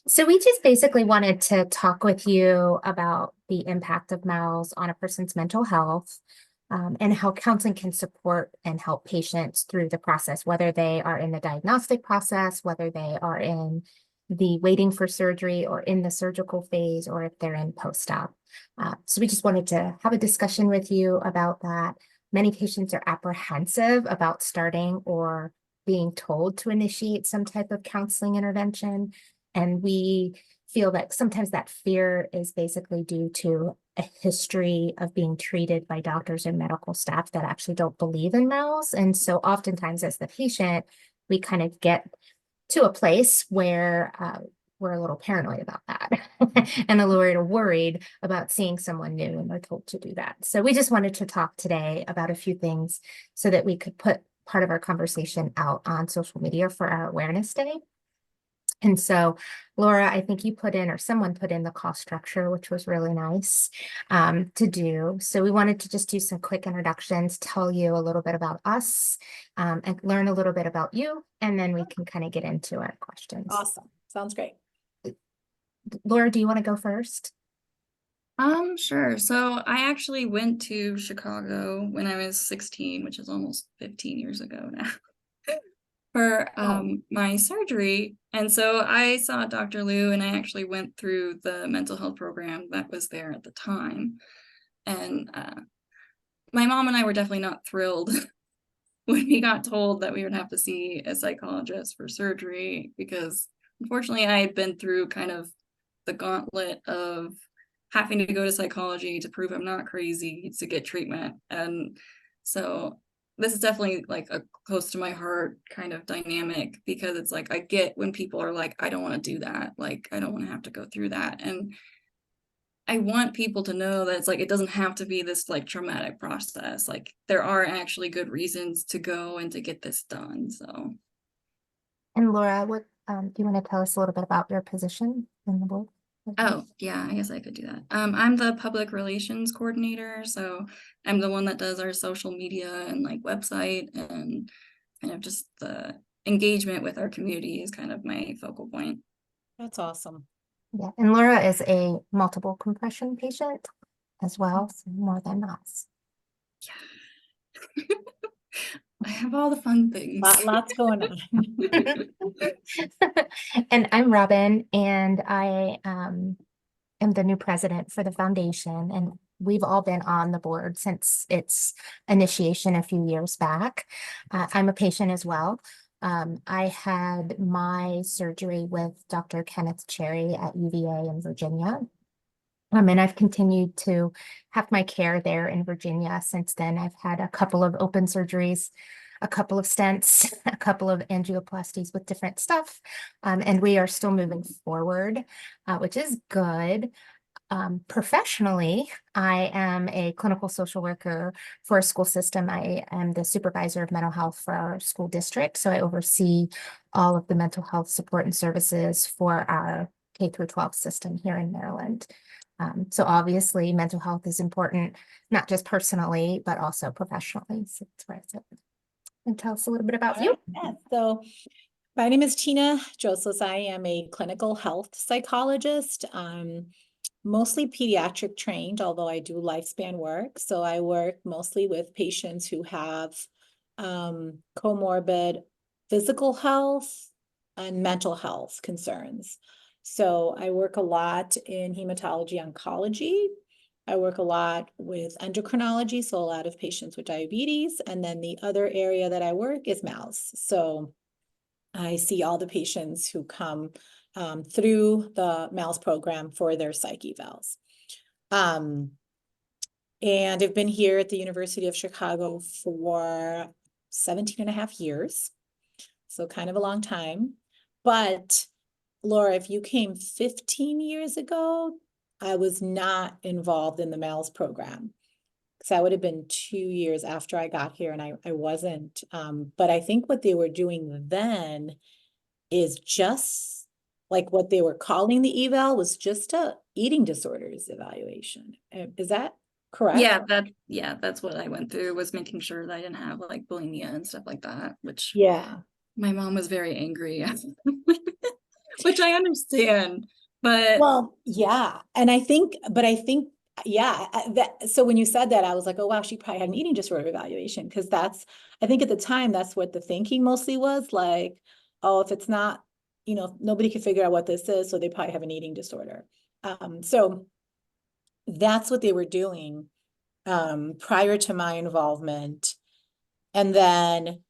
So we just basically wanted to talk with you about the impact of mouths on a person's mental health, and how counseling can support and help patients through the process, whether they are in the diagnostic process, whether they are in the waiting for surgery or in the surgical phase, or if they're in post-op. So we just wanted to have a discussion with you about that. Many patients are apprehensive about starting or being told to initiate some type of counseling intervention. And we feel that sometimes that fear is basically due to a history of being treated by doctors and medical staff that actually don't believe in mouths. And so oftentimes as the patient, we kind of get to a place where we're a little paranoid about that and a little worried about seeing someone new and they're told to do that. So we just wanted to talk today about a few things so that we could put part of our conversation out on social media for our awareness day. And so, Laura, I think you put in, or someone put in the cost structure, which was really nice to do. So we wanted to just do some quick introductions, tell you a little bit about us, and learn a little bit about you, and then we can kind of get into our questions. Awesome. Sounds great. Laura, do you want to go first? Sure. So I actually went to Chicago when I was 16, which is almost 15 years ago now, for my surgery. And so I saw Dr. Liu, and I actually went through the mental health program that was there at the time. And my mom and I were definitely not thrilled when we got told that we would have to see a psychologist for surgery, because unfortunately I had been through kind of the gauntlet of having to go to psychology to prove I'm not crazy to get treatment. And so this is definitely like a close to my heart kind of dynamic, because it's like I get when people are like, I don't want to do that. Like, I don't want to have to go through that. And I want people to know that it's like, it doesn't have to be this like traumatic process. Like, there are actually good reasons to go and to get this done. So. And Laura, what do you want to tell us a little bit about your position in the board? Oh, yeah, I guess I could do that. I'm the public relations coordinator, so I'm the one that does our social media and like website, and kind of just the engagement with our community is kind of my focal point. That's awesome. Yeah, and Laura is a multiple compression patient as well, so more than us. Yeah. I have all the fun things. Lots going on. And I'm Robin, and I am the new president for the foundation. And we've all been on the board since its initiation a few years back. I'm a patient as well. I had my surgery with Dr. Kenneth Cherry at UVA in Virginia. And I've continued to have my care there in Virginia since then. I've had a couple of open surgeries, a couple of stents, a couple of angioplasties with different stuff. And we are still moving forward, which is good. Professionally, I am a clinical social worker for a school system. I am the supervisor of mental health for our school district. So I oversee all of the mental health support and services for our K through 12 system here in Maryland. So obviously mental health is important, not just personally, but also professionally. So that's where I sit. And tell us a little bit about you. Yeah, so my name is Tina Drossos. I am a clinical health psychologist, mostly pediatric trained, although I do lifespan work. So I work mostly with patients who have comorbid physical health and mental health concerns. So I work a lot in hematology oncology. I work a lot with endocrinology, so a lot of patients with diabetes. And then the other area that I work is mouths. So I see all the patients who come through the mouths program for their psych evals. And I've been here at the University of Chicago for 17 and a half years. So kind of a long time. But Laura, if you came 15 years ago, I was not involved in the mouths program. Because that would have been 2 years after I got here, and I wasn't. But I think what they were doing then is just like what they were calling the eval was just a eating disorders evaluation. Is that correct? Yeah, that's what I went through, was making sure that I didn't have like bulimia and stuff like that, which Yeah. my mom was very angry. which I understand, but Well, yeah. And I think, yeah, so when you said that, I was like, oh, wow, she probably had an eating disorder evaluation. Cause I think at the time, that's what the thinking mostly was like, oh, if it's not, nobody can figure out what this is. So they probably have an eating disorder. So that's what they were doing, prior to my involvement. And then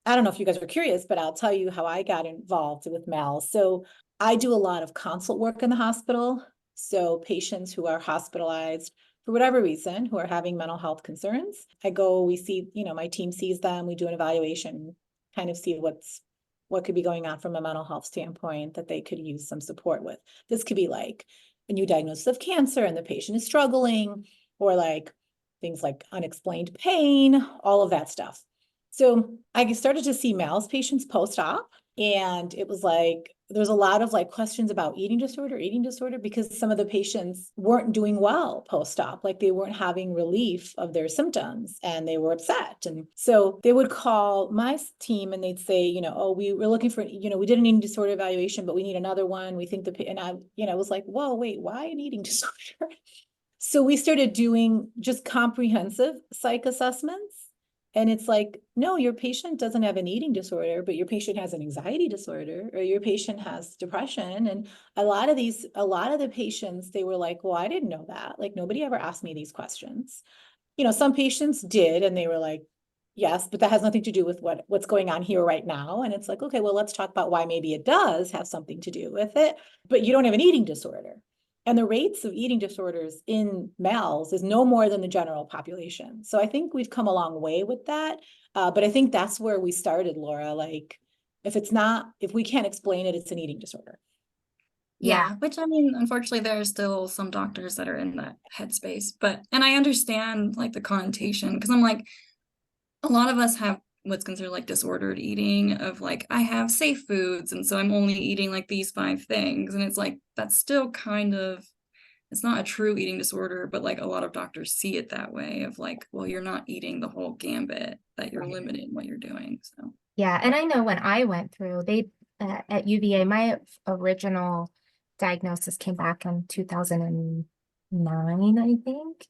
I don't know if you guys were curious, but I'll tell you how I got involved with Mal. So I do a lot of consult work in the hospital. So patients who are hospitalized for whatever reason, who are having mental health concerns, we see, my team sees them, we do an evaluation, kind of see what could be going on from a mental health standpoint that they could use some support with. This could be like a new diagnosis of cancer and the patient is struggling, or like things like unexplained pain, all of that stuff. So I started to see Mal's patients post-op, and it was like, there's a lot of like questions about eating disorder, because some of the patients weren't doing well post-op, like they weren't having relief of their symptoms and they were upset. And so they would call my team and they'd say, oh, we're looking for, we did an eating disorder evaluation, but we need another one. We think and I, was like, whoa, wait, why an eating disorder? So we started doing just comprehensive psych assessments. And it's like, no, your patient doesn't have an eating disorder, but your patient has an anxiety disorder, or your patient has depression. And a lot of the patients, they were like, well, I didn't know that. Like, nobody ever asked me these questions. Some patients did, and they were like, yes, but that has nothing to do with what's going on here right now. And it's like, okay, well, let's talk about why maybe it does have something to do with it, but you don't have an eating disorder. And the rates of eating disorders in males is no more than the general population. So I think we've come a long way with that. But I think that's where we started, Laura. Like, if we can't explain it, it's an eating disorder. yeah, which I mean, unfortunately, there are still some doctors that are in that headspace, and I understand like the connotation, because I'm like, a lot of us have what's considered like disordered eating, of like, I have safe foods, and so I'm only eating like these 5 things. And it's like, that's still kind of, it's not a true eating disorder, but like a lot of doctors see it that way, of like, well, you're not eating the whole gambit, that you're limiting what you're doing. So Yeah, and I know when I went through, at UVA, my original diagnosis came back in 2009, I think.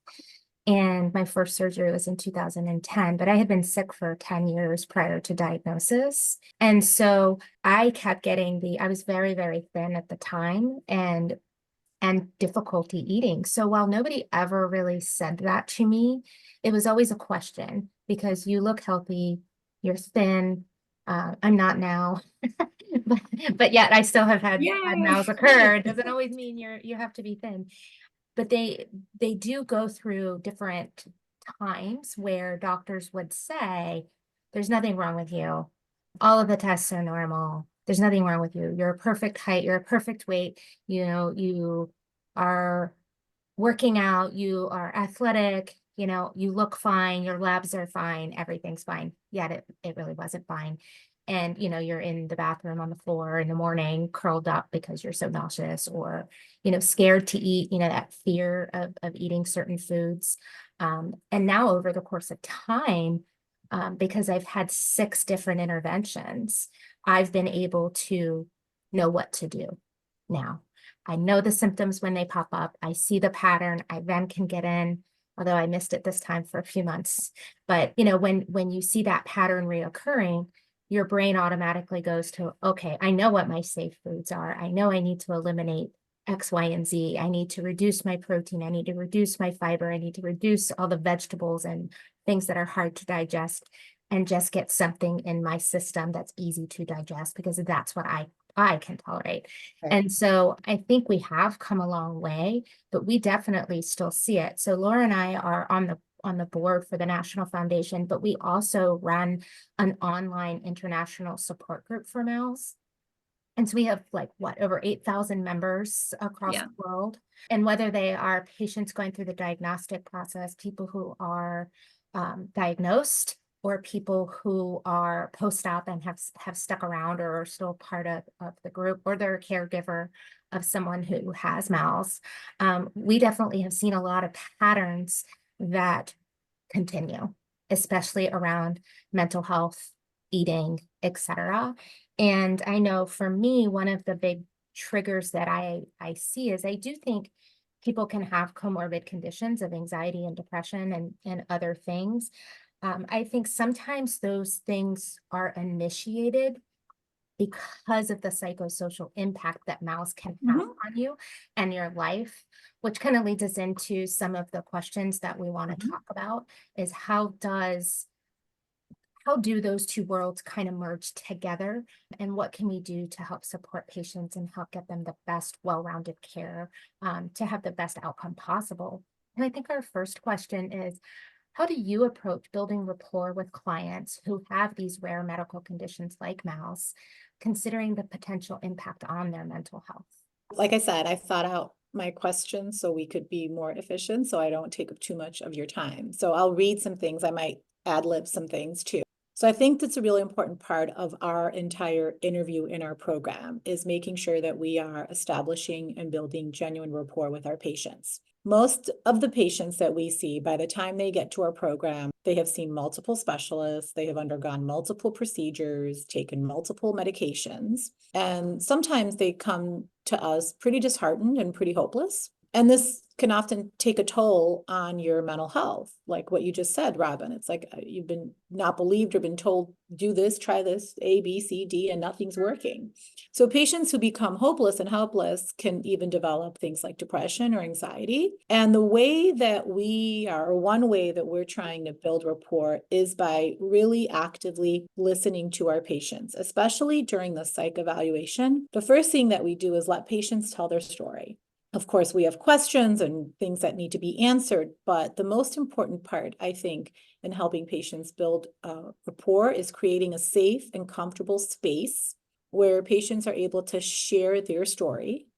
And my first surgery was in 2010, but I had been sick for 10 years prior to diagnosis. And so I kept getting I was very, very thin at the time, and difficulty eating. So while nobody ever really said that to me, it was always a question, because you look healthy, you're thin. I'm not now, but yet I still have had mouths occur. It doesn't always mean you have to be thin. But they do go through different times where doctors would say, there's nothing wrong with you. All of the tests are normal. There's nothing wrong with you. You're a perfect height. You're a perfect weight. You are working out. You are athletic. You look fine. Your labs are fine. Everything's fine. Yet it really wasn't fine. And, you're in the bathroom on the floor in the morning, curled up because you're so nauseous, or, scared to eat, that fear of eating certain foods. And now over the course of time, because I've had 6 different interventions, I've been able to know what to do now. I know the symptoms when they pop up. I see the pattern. I then can get in, although I missed it this time for a few months. But, when you see that pattern reoccurring, your brain automatically goes to, okay, I know what my safe foods are. I know I need to eliminate X, Y, and Z. I need to reduce my protein. I need to reduce my fiber. I need to reduce all the vegetables and things that are hard to digest, and just get something in my system that's easy to digest, because that's what I can tolerate. Right. And so I think we have come a long way, but we definitely still see it. So Laura and I are on the board for the National Foundation, but we also run an online international support group for males. And so we have over 8,000 members across the world. And whether they are patients going through the diagnostic process, people who are diagnosed, or people who are post-op and have stuck around or are still part of the group, or they're a caregiver of someone who has MALS, we definitely have seen a lot of patterns that continue, especially around mental health, eating, etc. And I know for me, one of the big triggers that I see is I do think people can have comorbid conditions of anxiety and depression and other things. I think sometimes those things are initiated because of the psychosocial impact that mouse can have on you and your life, which kind of leads us into some of the questions that we want to talk about is how do those two worlds kind of merge together, and what can we do to help support patients and help get them the best well-rounded care to have the best outcome possible? And I think our first question is, how do you approach building rapport with clients who have these rare medical conditions like mouse, considering the potential impact on their mental health? Like I said, I thought out my questions so we could be more efficient, so I don't take up too much of your time. So I'll read some things. I might ad lib some things too. So I think that's a really important part of our entire interview in our program is making sure that we are establishing and building genuine rapport with our patients. Most of the patients that we see, by the time they get to our program, they have seen multiple specialists, they have undergone multiple procedures, taken multiple medications, and sometimes they come to us pretty disheartened and pretty hopeless. And this can often take a toll on your mental health, like what you just said, Robin. It's like you've been not believed or been told, do this, try this, A, B, C, D, and nothing's working. So patients who become hopeless and helpless can even develop things like depression or anxiety. And the way that we are, or one way that we're trying to build rapport is by really actively listening to our patients, especially during the psych evaluation. The first thing that we do is let patients tell their story. Of course, we have questions and things that need to be answered, but the most important part, I think, in helping patients build rapport is creating a safe and comfortable space where patients are able to share their story,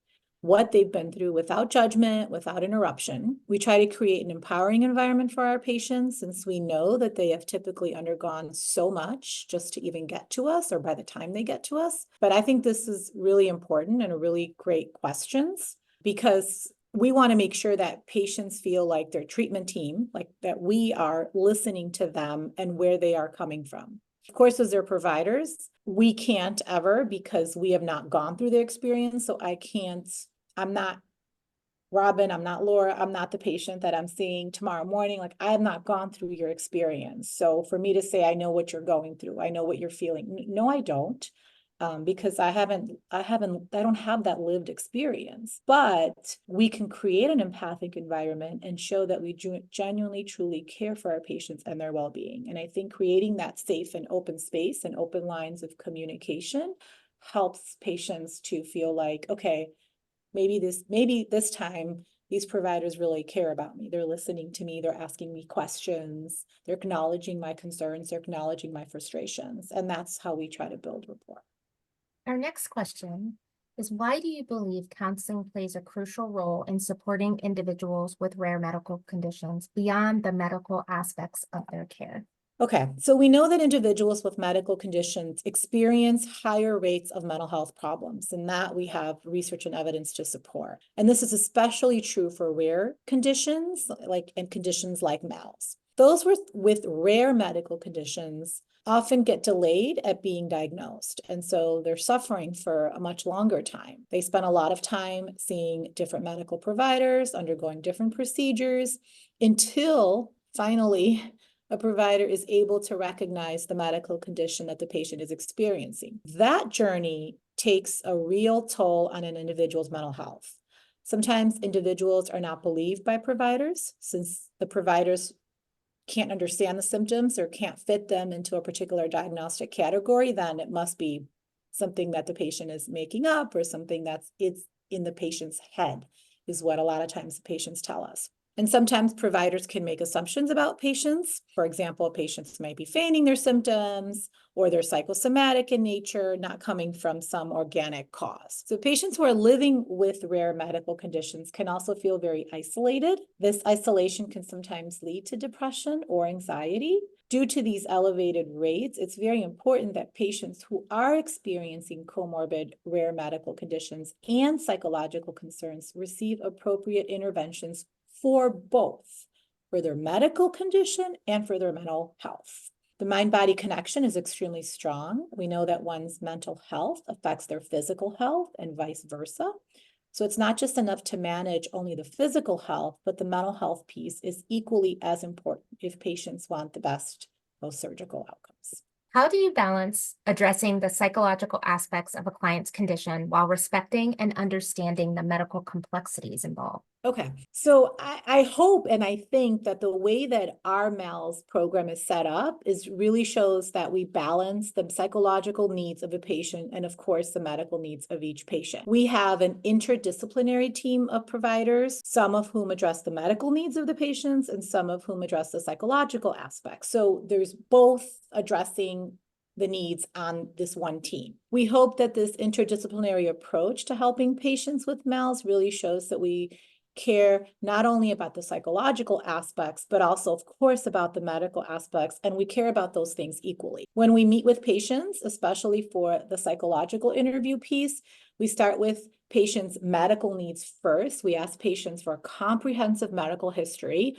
what they've been through without judgment, without interruption. We try to create an empowering environment for our patients since we know that they have typically undergone so much just to even get to us or by the time they get to us. But I think this is really important and a really great questions, because we want to make sure that patients feel like their treatment team, like that we are listening to them and where they are coming from. Of course, as their providers, we can't ever, because we have not gone through the experience. So I'm not Robin, I'm not Laura, I'm not the patient that I'm seeing tomorrow morning. Like, I have not gone through your experience. So for me to say, I know what you're going through, I know what you're feeling. No, I don't. Because I don't have that lived experience, but we can create an empathic environment and show that we genuinely, truly care for our patients and their well-being. And I think creating that safe and open space and open lines of communication helps patients to feel like, okay, maybe this time these providers really care about me. They're listening to me. They're asking me questions. They're acknowledging my concerns. They're acknowledging my frustrations. And that's how we try to build rapport. Our next question is, why do you believe counseling plays a crucial role in supporting individuals with rare medical conditions beyond the medical aspects of their care? Okay, so we know that individuals with medical conditions experience higher rates of mental health problems, and that we have research and evidence to support. And this is especially true for rare conditions, and conditions like MALS. Those with rare medical conditions often get delayed at being diagnosed. And so they're suffering for a much longer time. They spend a lot of time seeing different medical providers, undergoing different procedures, until finally a provider is able to recognize the medical condition that the patient is experiencing. That journey takes a real toll on an individual's mental health. Sometimes individuals are not believed by providers, since the providers can't understand the symptoms or can't fit them into a particular diagnostic category. Then it must be something that the patient is making up, or something it's in the patient's head, is what a lot of times the patients tell us. And sometimes providers can make assumptions about patients. For example, patients might be feigning their symptoms, or they're psychosomatic in nature, not coming from some organic cause. So patients who are living with rare medical conditions can also feel very isolated. This isolation can sometimes lead to depression or anxiety. Due to these elevated rates, it's very important that patients who are experiencing comorbid rare medical conditions and psychological concerns receive appropriate interventions for both, for their medical condition and for their mental health. The mind-body connection is extremely strong. We know that one's mental health affects their physical health and vice versa. So it's not just enough to manage only the physical health, but the mental health piece is equally as important if patients want the best post-surgical outcomes. How do you balance addressing the psychological aspects of a client's condition while respecting and understanding the medical complexities involved? Okay, so I hope and I think that the way that our MALS program is set up is really shows that we balance the psychological needs of a patient and of course the medical needs of each patient. We have an interdisciplinary team of providers, some of whom address the medical needs of the patients and some of whom address the psychological aspects. So there's both addressing the needs on this one team. We hope that this interdisciplinary approach to helping patients with MALS really shows that we care not only about the psychological aspects, but also, of course, about the medical aspects, and we care about those things equally. When we meet with patients, especially for the psychological interview piece, we start with patients' medical needs first. We ask patients for a comprehensive medical history.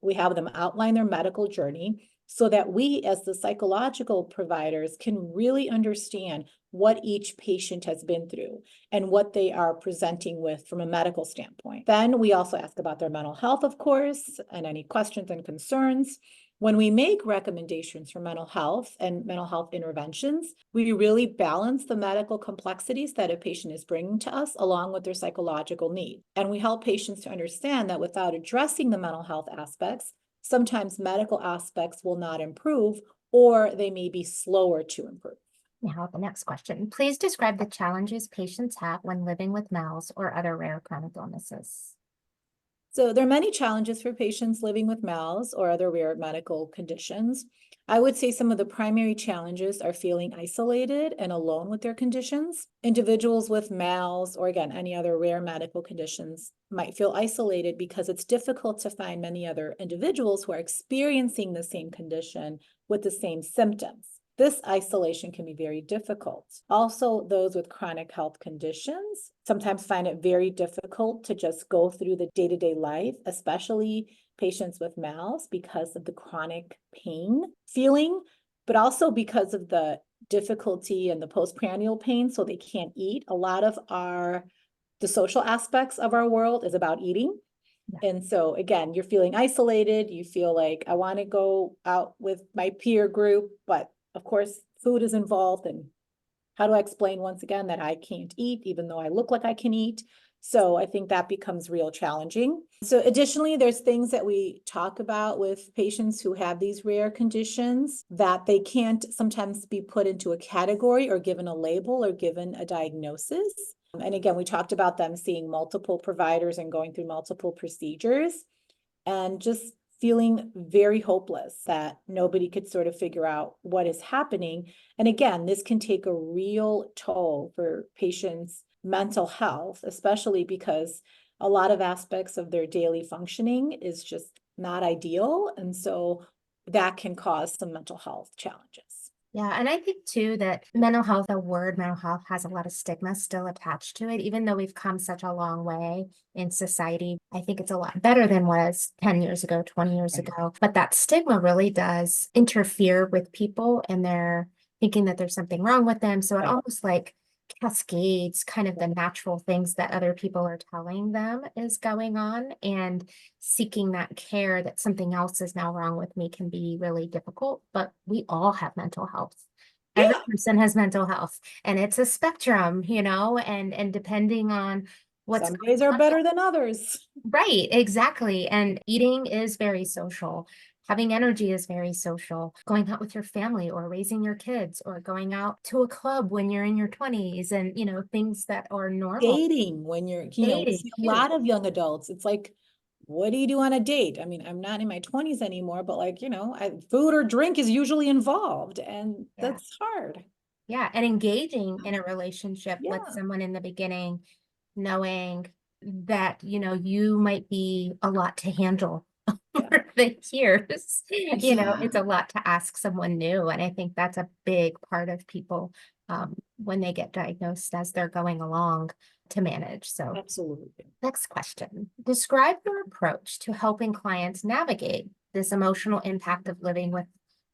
We have them outline their medical journey so that we, as the psychological providers, can really understand what each patient has been through and what they are presenting with from a medical standpoint. Then we also ask about their mental health, of course, and any questions and concerns. When we make recommendations for mental health and mental health interventions, we really balance the medical complexities that a patient is bringing to us along with their psychological needs. And we help patients to understand that without addressing the mental health aspects, sometimes medical aspects will not improve or they may be slower to improve. Now, the next question. Please describe the challenges patients have when living with MALS or other rare chronic illnesses. So there are many challenges for patients living with MALS or other rare medical conditions. I would say some of the primary challenges are feeling isolated and alone with their conditions. Individuals with MALS or again, any other rare medical conditions might feel isolated because it's difficult to find many other individuals who are experiencing the same condition with the same symptoms. This isolation can be very difficult. Also, those with chronic health conditions sometimes find it very difficult to just go through the day-to-day life, especially patients with MALS because of the chronic pain feeling, but also because of the difficulty and the postprandial pain, so they can't eat. A lot of the social aspects of our world is about eating. Yeah. And so again, you're feeling isolated, you feel like I want to go out with my peer group, but of course, food is involved. And how do I explain once again that I can't eat, even though I look like I can eat? So I think that becomes real challenging. So additionally, there's things that we talk about with patients who have these rare conditions that they can't sometimes be put into a category or given a label or given a diagnosis. And again, we talked about them seeing multiple providers and going through multiple procedures and just feeling very hopeless that nobody could sort of figure out what is happening. And again, this can take a real toll for patients' mental health, especially because a lot of aspects of their daily functioning is just not ideal. And so that can cause some mental health challenges. Yeah, and I think too that mental health, the word mental health has a lot of stigma still attached to it, even though we've come such a long way in society. I think it's a lot better than was 10 years ago, 20 years ago. But that stigma really does interfere with people and they're thinking that there's something wrong with them. So it almost like cascades kind of the natural things that other people are telling them is going on, and seeking that care that something else is now wrong with me can be really difficult. But we all have mental health. Every person has mental health, and it's a spectrum, and depending on what's some days are better than others. Right, exactly. And eating is very social. Having energy is very social. Going out with your family or raising your kids or going out to a club when you're in your 20s and, things that are normal. Dating when you're, a lot of young adults, it's like, what do you do on a date? I mean, I'm not in my 20s anymore, but like, food or drink is usually involved and that's hard. Yeah. And engaging in a relationship with someone in the beginning, knowing that, you might be a lot to handle over the years. It's a lot to ask someone new. And I think that's a big part of people when they get diagnosed as they're going along to manage. So absolutely. Next question. Describe your approach to helping clients navigate this emotional impact of living with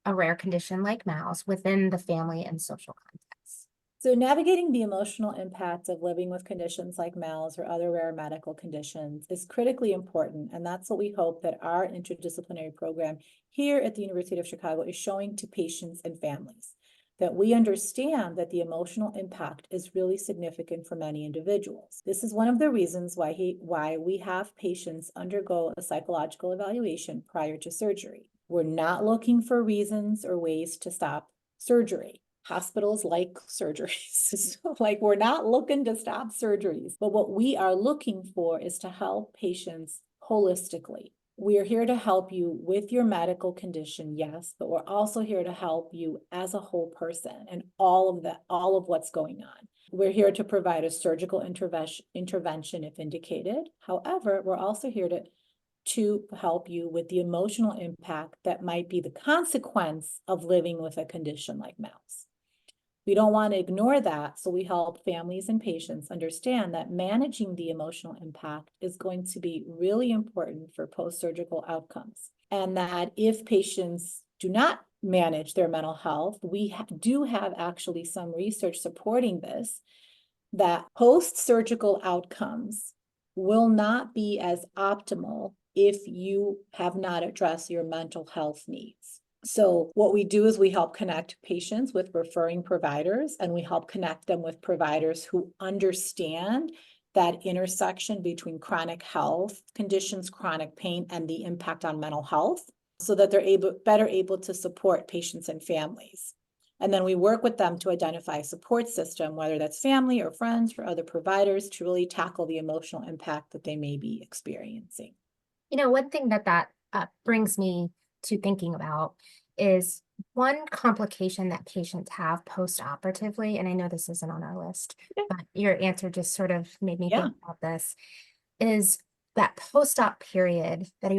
a rare condition like MALS within the family and social context? So navigating the emotional impact of living with conditions like MALS or other rare medical conditions is critically important. And that's what we hope that our interdisciplinary program here at the University of Chicago is showing to patients and families, that we understand that the emotional impact is really significant for many individuals. This is one of the reasons why we have patients undergo a psychological evaluation prior to surgery. We're not looking for reasons or ways to stop surgery. Hospitals like surgeries. Like, we're not looking to stop surgeries, but what we are looking for is to help patients holistically. We are here to help you with your medical condition, yes, but we're also here to help you as a whole person and all of what's going on. We're here to provide a surgical intervention if indicated. However, we're also here to help you with the emotional impact that might be the consequence of living with a condition like MALS. We don't want to ignore that, so we help families and patients understand that managing the emotional impact is going to be really important for post-surgical outcomes. And that if patients do not manage their mental health, we do have actually some research supporting this, that post-surgical outcomes will not be as optimal if you have not addressed your mental health needs. So what we do is we help connect patients with referring providers, and we help connect them with providers who understand that intersection between chronic health conditions, chronic pain, and the impact on mental health, so that they're better able to support patients and families. And then we work with them to identify a support system, whether that's family or friends or other providers, to really tackle the emotional impact that they may be experiencing. You know, one thing that brings me to thinking about is one complication that patients have post-operatively, and I know this isn't on our list, but your answer just sort of made me think about this, is that post-op period that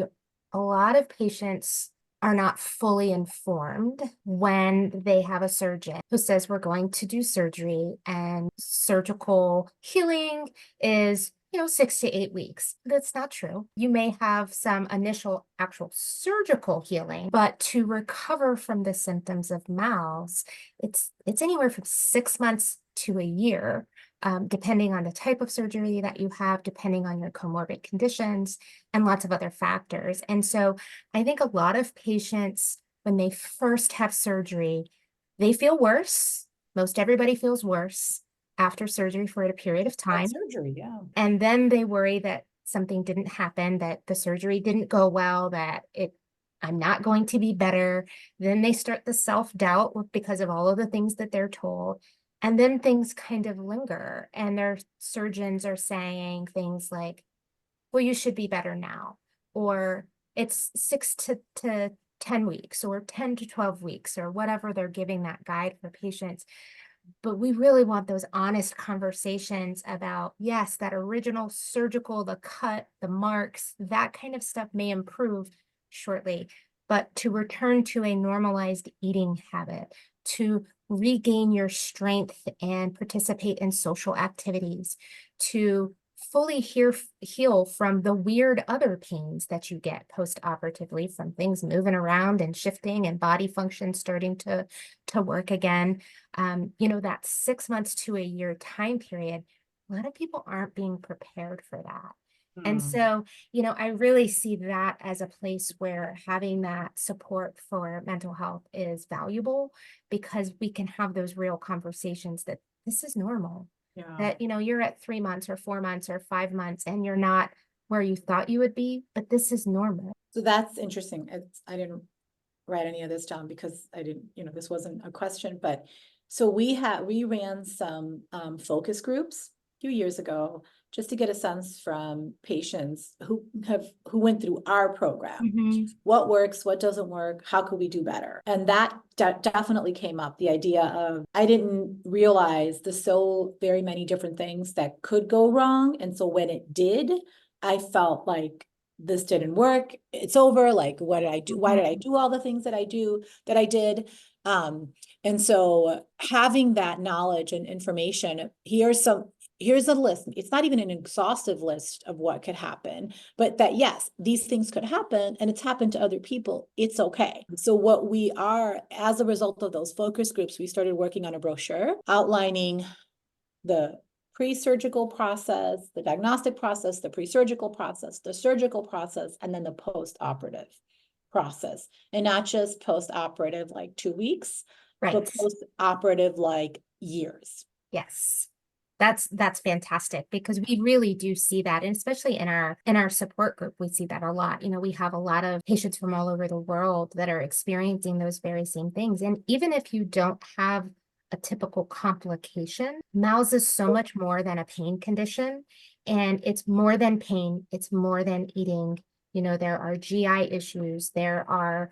a lot of patients are not fully informed when they have a surgeon who says we're going to do surgery, and surgical healing is 6 to 8 weeks. That's not true. You may have some initial actual surgical healing, but to recover from the symptoms of MALS, it's anywhere from 6 months to a year, depending on the type of surgery that you have, depending on your comorbid conditions, and lots of other factors. And so I think a lot of patients, when they first have surgery, they feel worse. Most everybody feels worse after surgery for a period of time. Surgery, yeah. And then they worry that something didn't happen, that the surgery didn't go well, that I'm not going to be better. Then they start the self-doubt because of all of the things that they're told. And then things kind of linger, and their surgeons are saying things like, well, you should be better now, or it's 6 to 10 weeks, or 10 to 12 weeks, or whatever they're giving that guide for patients. But we really want those honest conversations about, yes, that original surgical, the cut, the marks, that kind of stuff may improve shortly, but to return to a normalized eating habit, to regain your strength and participate in social activities, to fully heal from the weird other pains that you get post-operatively from things moving around and shifting and body function starting to work again. That 6 months to a year time period, a lot of people aren't being prepared for that. And so, I really see that as a place where having that support for mental health is valuable, because we can have those real conversations that this is normal. Yeah. That, you're at 3 months or 4 months or 5 months and you're not where you thought you would be, but this is normal. So that's interesting. I didn't write any of this down because I didn't, this wasn't a question, but so we ran some focus groups a few years ago, just to get a sense from patients who went through our program. What works, what doesn't work, how could we do better? And that definitely came up, the idea of, I didn't realize the so very many different things that could go wrong. And so when it did, I felt like this didn't work, it's over. Like, what did I do? Why did I do all the things that I did? And so having that knowledge and information, here's here's a list. It's not even an exhaustive list of what could happen, but that yes, these things could happen and it's happened to other people. It's okay. So what we are, as a result of those focus groups, we started working on a brochure outlining the pre-surgical process, the diagnostic process, the pre-surgical process, the surgical process, and then the post-operative process. And not just post-operative like 2 weeks, Right. but post-operative like years. Yes. That's fantastic, because we really do see that, and especially in our support group, we see that a lot. You know, we have a lot of patients from all over the world that are experiencing those very same things. And even if you don't have a typical complication, MALS is so much more than a pain condition, and it's more than pain. It's more than eating. You know, there are GI issues, there are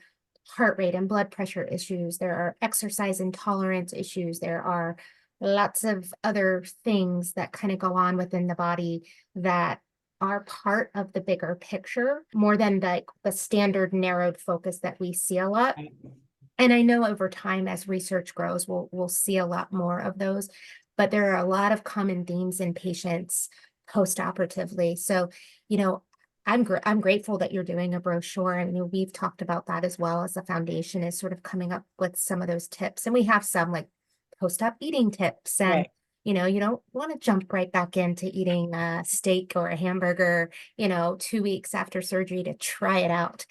heart rate and blood pressure issues, there are exercise intolerance issues, there are lots of other things that kind of go on within the body that are part of the bigger picture, more than like the standard narrowed focus that we see a lot. And I know over time, as research grows, we'll see a lot more of those, but there are a lot of common themes in patients post-operatively. So, you know, I'm grateful that you're doing a brochure, and you know, we've talked about that as well, as the foundation is sort of coming up with some of those tips, and we have some like post-op eating tips, and Right. you know, you don't want to jump right back into eating a steak or a hamburger, you know, 2 weeks after surgery to try it out.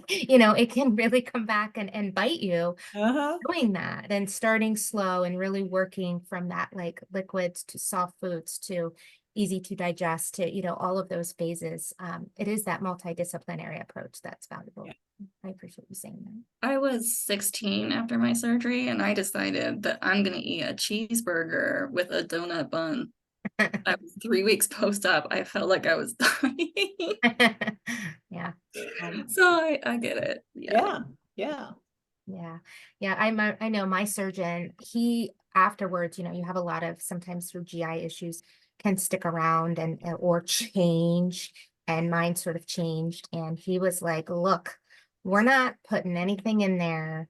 You know, it can really come back and bite you doing that, and starting slow and really working from that, like liquids to soft foods to easy to digest to, you know, all of those phases. It is that multidisciplinary approach that's valuable. Yeah. I appreciate you saying that. I was 16 after my surgery, and I decided that I'm gonna eat a cheeseburger with a donut bun. I was 3 weeks post-op. I felt like I was dying. Yeah. So I get it. Yeah. Yeah. Yeah. I know my surgeon, he afterwards, you know, you have a lot of sometimes through GI issues can stick around and or change, and mine sort of changed. And he was like, look, we're not putting anything in there.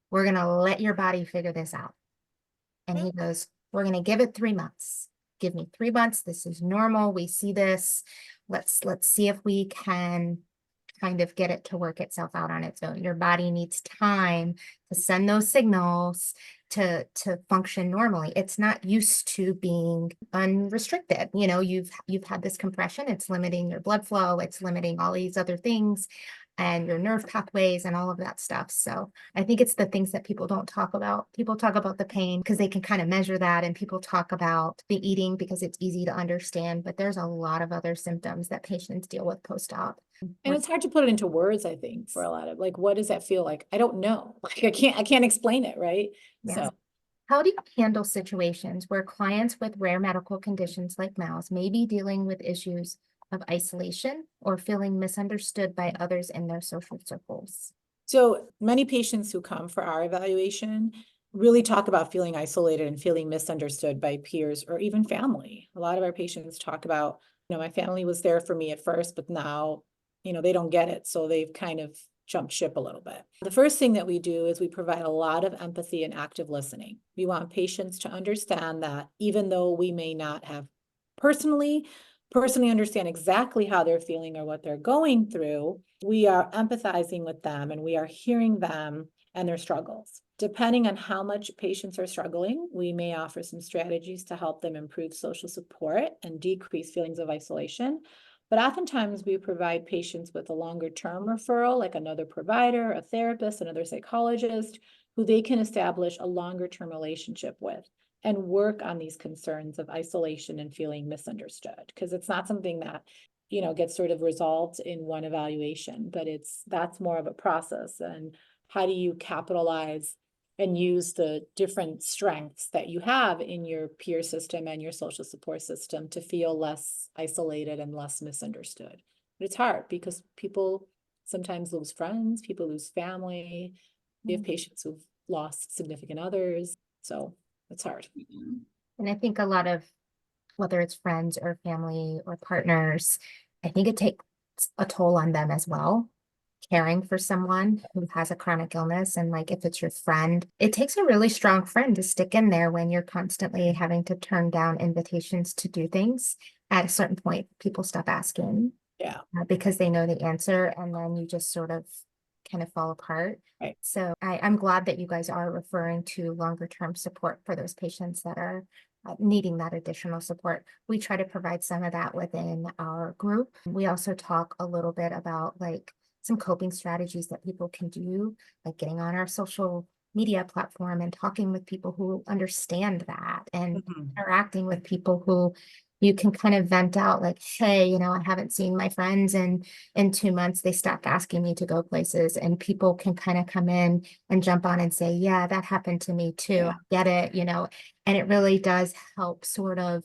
We're going to let your body figure this out. And he goes, we're going to give it 3 months. Give me 3 months. This is normal. We see this. Let's see if we can kind of get it to work itself out on its own. Your body needs time to send those signals to function normally. It's not used to being unrestricted. You know, you've had this compression, it's limiting your blood flow, it's limiting all these other things and your nerve pathways and all of that stuff. So I think it's the things that people don't talk about. People talk about the pain because they can kind of measure that, and people talk about the eating because it's easy to understand, but there's a lot of other symptoms that patients deal with post-op. And it's hard to put it into words, I think, for a lot of like, what does that feel like? I don't know. Like I can't explain it, right? Yes. So How do you handle situations where clients with rare medical conditions like MALS may be dealing with issues of isolation or feeling misunderstood by others in their social circles? So many patients who come for our evaluation really talk about feeling isolated and feeling misunderstood by peers or even family. A lot of our patients talk about, you know, my family was there for me at first, but now, you know, they don't get it. So they've kind of jumped ship a little bit. The first thing that we do is we provide a lot of empathy and active listening. We want patients to understand that even though we may not have personally understand exactly how they're feeling or what they're going through, we are empathizing with them and we are hearing them and their struggles. Depending on how much patients are struggling, we may offer some strategies to help them improve social support and decrease feelings of isolation. But oftentimes we provide patients with a longer term referral, like another provider, a therapist, another psychologist, who they can establish a longer term relationship with and work on these concerns of isolation and feeling misunderstood. Because it's not something that, you know, gets sort of resolved in one evaluation, but that's more of a process. And how do you capitalize and use the different strengths that you have in your peer system and your social support system to feel less isolated and less misunderstood? But it's hard because people sometimes lose friends, people lose family. We have patients who've lost significant others. So it's hard. And I think a lot of, whether it's friends or family or partners, I think it takes a toll on them as well. caring for someone who has a chronic illness. And like, if it's your friend, it takes a really strong friend to stick in there when you're constantly having to turn down invitations to do things. At a certain point, people stop asking Yeah. because they know the answer, and then you just sort of kind of fall apart. Right. So I'm glad that you guys are referring to longer term support for those patients that are needing that additional support. We try to provide some of that within our group. We also talk a little bit about like some coping strategies that people can do, like getting on our social media platform and talking with people who understand that, and interacting with people who you can kind of vent out like, hey, you know, I haven't seen my friends in 2 months. They stopped asking me to go places, and people can kind of come in and jump on and say, yeah, that happened to me too. Yeah. I get it, you know, and it really does help sort of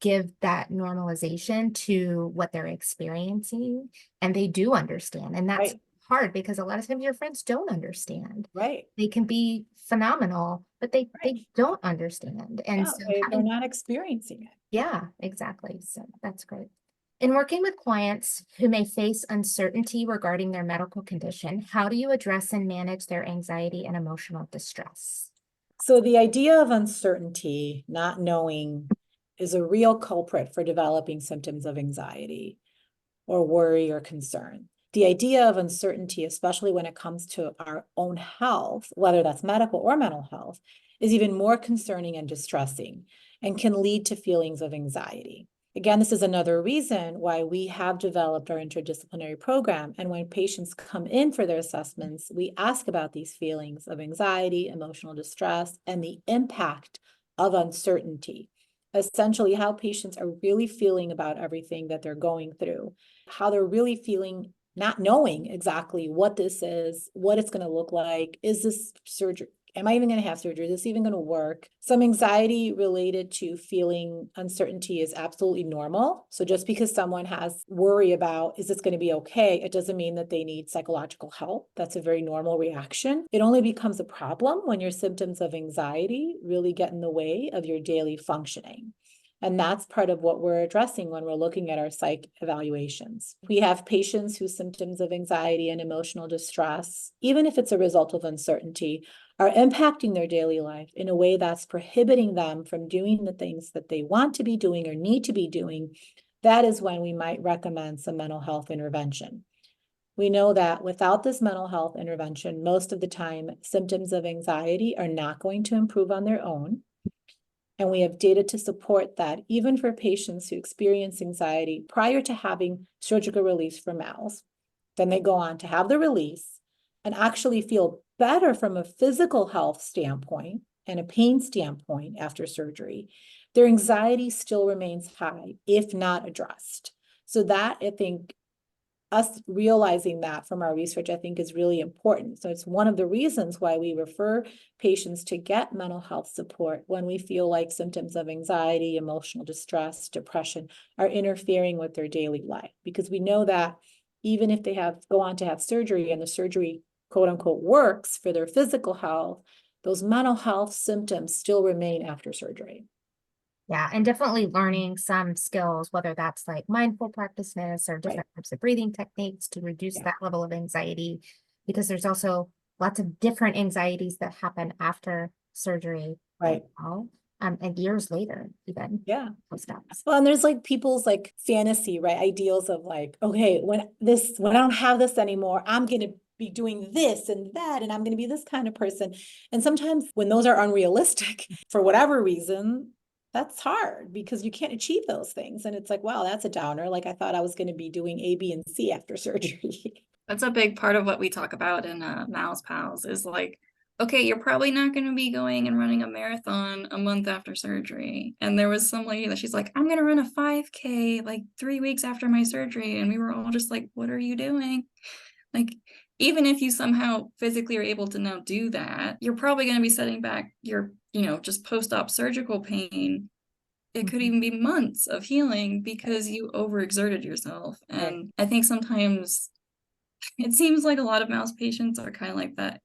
give that normalization to what they're experiencing, and they do understand. And that's Right. hard because a lot of times your friends don't understand. Right. They can be phenomenal, but they don't understand. And Yeah, so they're having, not experiencing it. yeah, exactly. So that's great. In working with clients who may face uncertainty regarding their medical condition, how do you address and manage their anxiety and emotional distress? So the idea of uncertainty, not knowing, is a real culprit for developing symptoms of anxiety or worry or concern. The idea of uncertainty, especially when it comes to our own health, whether that's medical or mental health, is even more concerning and distressing and can lead to feelings of anxiety. Again, this is another reason why we have developed our interdisciplinary program. And when patients come in for their assessments, we ask about these feelings of anxiety, emotional distress, and the impact of uncertainty. Essentially, how patients are really feeling about everything that they're going through, how they're really feeling, not knowing exactly what this is, what it's going to look like. Is this surgery? Am I even going to have surgery? Is this even going to work? Some anxiety related to feeling uncertainty is absolutely normal. So just because someone has worry about, is this going to be okay? It doesn't mean that they need psychological help. That's a very normal reaction. It only becomes a problem when your symptoms of anxiety really get in the way of your daily functioning. And that's part of what we're addressing when we're looking at our psych evaluations. We have patients whose symptoms of anxiety and emotional distress, even if it's a result of uncertainty, are impacting their daily life in a way that's prohibiting them from doing the things that they want to be doing or need to be doing. That is when we might recommend some mental health intervention. We know that without this mental health intervention, most of the time, symptoms of anxiety are not going to improve on their own. And we have data to support that even for patients who experience anxiety prior to having surgical release from MALS, then they go on to have the release and actually feel better from a physical health standpoint and a pain standpoint after surgery. Their anxiety still remains high, if not addressed. So that, I think, us realizing that from our research, I think is really important. So it's one of the reasons why we refer patients to get mental health support when we feel like symptoms of anxiety, emotional distress, depression are interfering with their daily life. Because we know that even if they go on to have surgery and the surgery, quote unquote, works for their physical health, those mental health symptoms still remain after surgery. Yeah, and definitely learning some skills, whether that's like mindful practices or different types of breathing techniques to reduce that level of anxiety, because there's also lots of different anxieties that happen after surgery. Right. And years later, even. Yeah. Post-ops. Well, and there's like people's like fantasy, right? Ideals of like, okay, when I don't have this anymore, I'm going to be doing this and that, and I'm going to be this kind of person. And sometimes when those are unrealistic for whatever reason, that's hard because you can't achieve those things. And it's like, wow, that's a downer. Like I thought I was going to be doing A, B, and C after surgery. That's a big part of what we talk about in Mouse Pals is like, okay, you're probably not going to be going and running a marathon a month after surgery. And there was some lady that she's like, I'm going to run a 5K like 3 weeks after my surgery. And we were all just like, what are you doing? Like, even if you somehow physically are able to now do that, you're probably going to be setting back your, just post-op surgical pain. It could even be months of healing because you overexerted yourself. And I think sometimes it seems like a lot of mouse patients are kind of like that,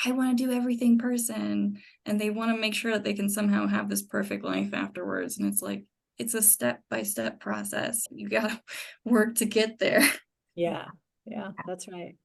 I want to do everything person, and they want to make sure that they can somehow have this perfect life afterwards. And it's like, it's a step-by-step process. You got to work to get there. Yeah. Yeah, that's right.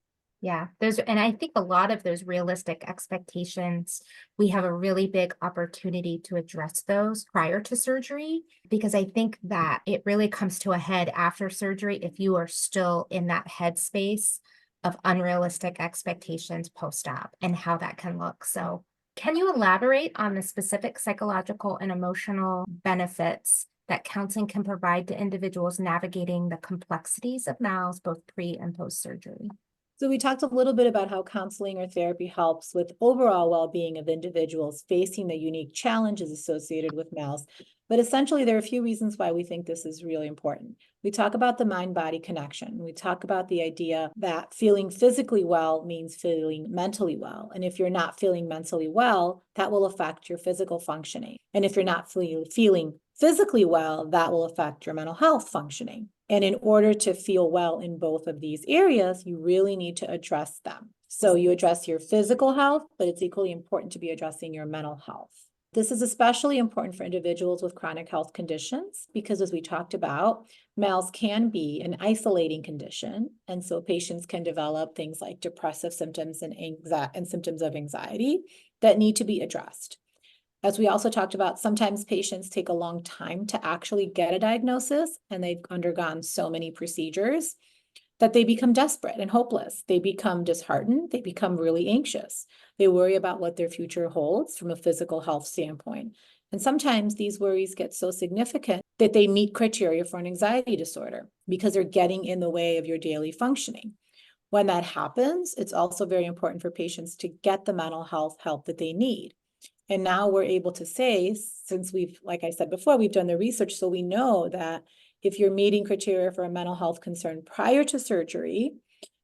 Yeah, and I think a lot of those realistic expectations, we have a really big opportunity to address those prior to surgery, because I think that it really comes to a head after surgery if you are still in that headspace of unrealistic expectations post-op and how that can look. So can you elaborate on the specific psychological and emotional benefits that counseling can provide to individuals navigating the complexities of mouths both pre and post-surgery? So we talked a little bit about how counseling or therapy helps with overall well-being of individuals facing the unique challenges associated with mouths. But essentially, there are a few reasons why we think this is really important. We talk about the mind-body connection. We talk about the idea that feeling physically well means feeling mentally well. And if you're not feeling mentally well, that will affect your physical functioning. And if you're not feeling physically well, that will affect your mental health functioning. And in order to feel well in both of these areas, you really need to address them. So you address your physical health, but it's equally important to be addressing your mental health. This is especially important for individuals with chronic health conditions because, as we talked about, mouths can be an isolating condition. And so patients can develop things like depressive symptoms and symptoms of anxiety that need to be addressed. As we also talked about, sometimes patients take a long time to actually get a diagnosis, and they've undergone so many procedures that they become desperate and hopeless. They become disheartened. They become really anxious. They worry about what their future holds from a physical health standpoint. And sometimes these worries get so significant that they meet criteria for an anxiety disorder because they're getting in the way of your daily functioning. When that happens, it's also very important for patients to get the mental health help that they need. And now we're able to say, since we've, like I said before, we've done the research, so we know that if you're meeting criteria for a mental health concern prior to surgery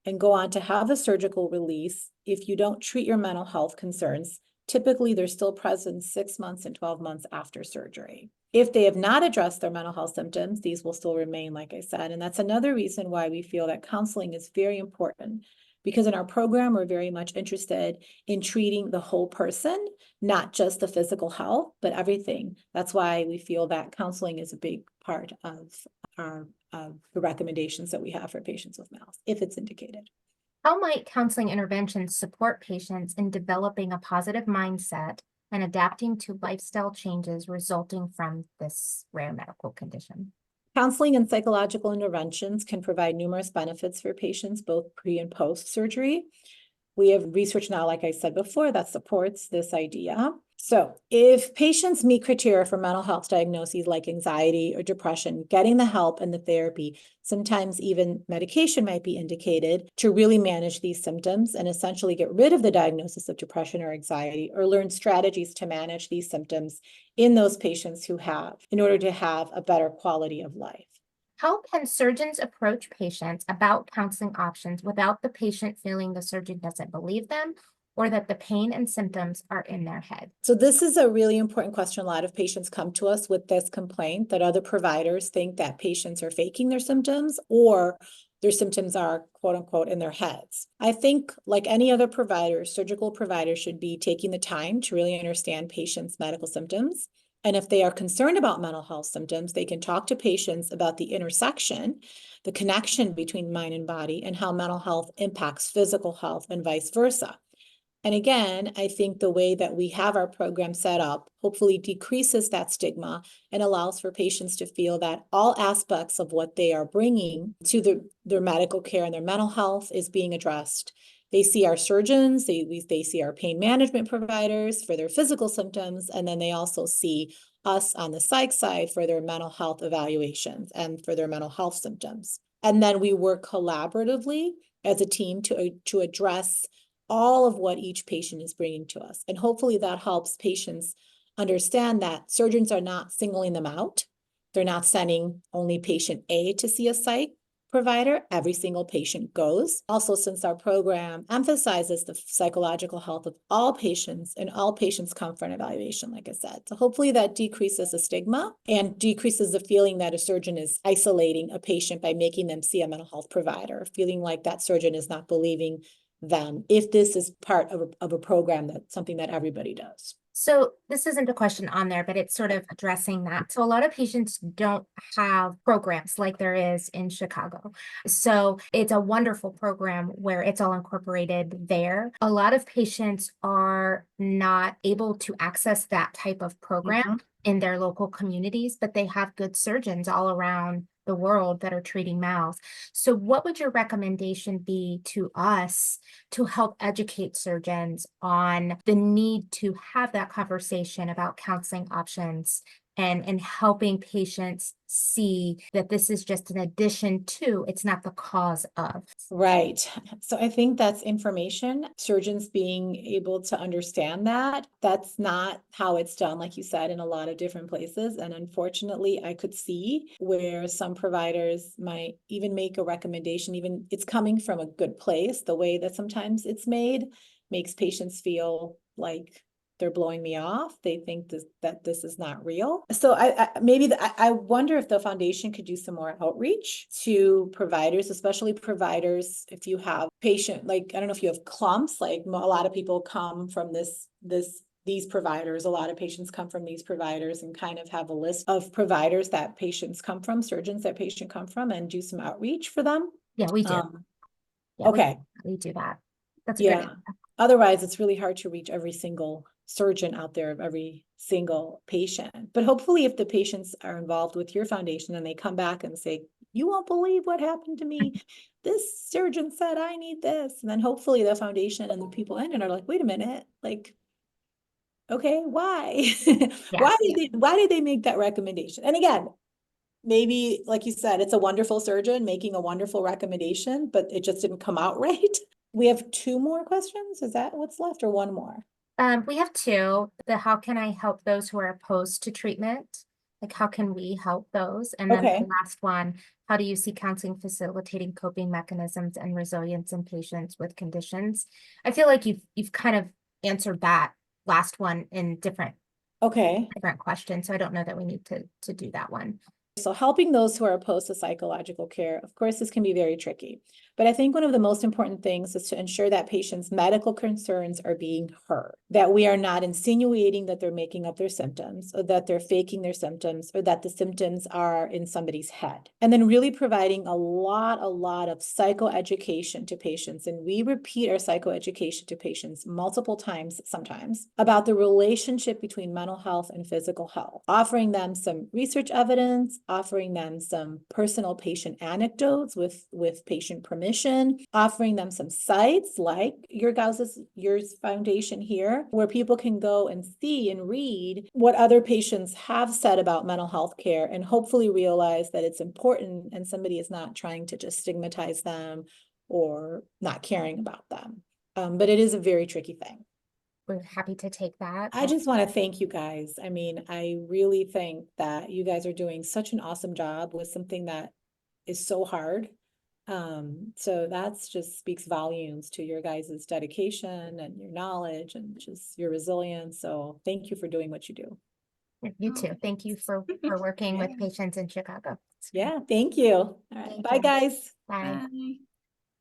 and go on to have a surgical release, if you don't treat your mental health concerns, typically they're still present 6 months and 12 months after surgery. If they have not addressed their mental health symptoms, these will still remain, like I said. And that's another reason why we feel that counseling is very important, because in our program, we're very much interested in treating the whole person, not just the physical health, but everything. That's why we feel that counseling is a big part of the recommendations that we have for patients with mouths, if it's indicated. How might counseling interventions support patients in developing a positive mindset and adapting to lifestyle changes resulting from this rare medical condition? Counseling and psychological interventions can provide numerous benefits for patients, both pre and post surgery. We have research now, like I said before, that supports this idea. So if patients meet criteria for mental health diagnoses like anxiety or depression, getting the help and the therapy, sometimes even medication might be indicated to really manage these symptoms and essentially get rid of the diagnosis of depression or anxiety, or learn strategies to manage these symptoms in those patients who have, in order to have a better quality of life. How can surgeons approach patients about counseling options without the patient feeling the surgeon doesn't believe them or that the pain and symptoms are in their head? So this is a really important question. A lot of patients come to us with this complaint that other providers think that patients are faking their symptoms or their symptoms are quote unquote in their heads. I think like any other provider, surgical providers should be taking the time to really understand patients' medical symptoms. And if they are concerned about mental health symptoms, they can talk to patients about the intersection, the connection between mind and body, and how mental health impacts physical health and vice versa. And again, I think the way that we have our program set up hopefully decreases that stigma and allows for patients to feel that all aspects of what they are bringing to their medical care and their mental health is being addressed. They see our surgeons, they see our pain management providers for their physical symptoms, and then they also see us on the psych side for their mental health evaluations and for their mental health symptoms. And then we work collaboratively as a team to address all of what each patient is bringing to us. And hopefully that helps patients understand that surgeons are not singling them out. They're not sending only patient A to see a psych provider. Every single patient goes. Also, since our program emphasizes the psychological health of all patients, and all patients come for an evaluation, like I said. So hopefully that decreases the stigma and decreases the feeling that a surgeon is isolating a patient by making them see a mental health provider, feeling like that surgeon is not believing them if this is part of a program, that's something that everybody does. So this isn't a question on there, but it's sort of addressing that. So a lot of patients don't have programs like there is in Chicago. So it's a wonderful program where it's all incorporated there. A lot of patients are not able to access that type of program in their local communities, but they have good surgeons all around the world that are treating mouths. So what would your recommendation be to us to help educate surgeons on the need to have that conversation about counseling options and helping patients see that this is just an addition to, it's not the cause of? Right. So I think that's information, surgeons being able to understand that. That's not how it's done, like you said, in a lot of different places. And unfortunately, I could see where some providers might even make a recommendation, even it's coming from a good place. The way that sometimes it's made makes patients feel like they're blowing me off. They think that this is not real. So I wonder if the foundation could do some more outreach to providers, especially providers, if you have patient, like, I don't know if you have clumps, like a lot of people come from these providers, a lot of patients come from these providers, and kind of have a list of providers that patients come from, surgeons that patient come from, and do some outreach for them. Yeah, we do. Yeah, Okay. we do that. That's a great Yeah. idea. Otherwise, it's really hard to reach every single surgeon out there of every single patient. But hopefully, if the patients are involved with your foundation and they come back and say, you won't believe what happened to me. This surgeon said I need this. And then hopefully the foundation and the people in it are like, wait a minute, like, okay, why? Why did they make that recommendation? And again, maybe, like you said, it's a wonderful surgeon making a wonderful recommendation, but it just didn't come out right. We have 2 more questions. Is that what's left, or 1 more? We have 2. The how can I help those who are opposed to treatment? Like, how can we help those? And then Okay. the last one, how do you see counseling facilitating coping mechanisms and resilience in patients with conditions? I feel like you've kind of answered that last one in different questions, so I don't know that we need to do that one. So helping those who are opposed to psychological care, of course, this can be very tricky. But I think one of the most important things is to ensure that patients' medical concerns are being heard, that we are not insinuating that they're making up their symptoms, or that they're faking their symptoms, or that the symptoms are in somebody's head. And then really providing a lot of psychoeducation to patients. And we repeat our psychoeducation to patients multiple times sometimes about the relationship between mental health and physical health, offering them some research evidence, offering them some personal patient anecdotes with patient permission, offering them some sites like your foundation here, where people can go and see and read what other patients have said about mental health care, and hopefully realize that it's important and somebody is not trying to just stigmatize them or not caring about them. But it is a very tricky thing. We're happy to take that. I just want to thank you guys. I mean, I really think that you guys are doing such an awesome job with something that is so hard. So that's just speaks volumes to your guys' dedication and your knowledge and just your resilience. So thank you for doing what you do. You too. Thank you for working with patients in Chicago. Yeah, thank you. All right. Bye, guys. Bye. Bye.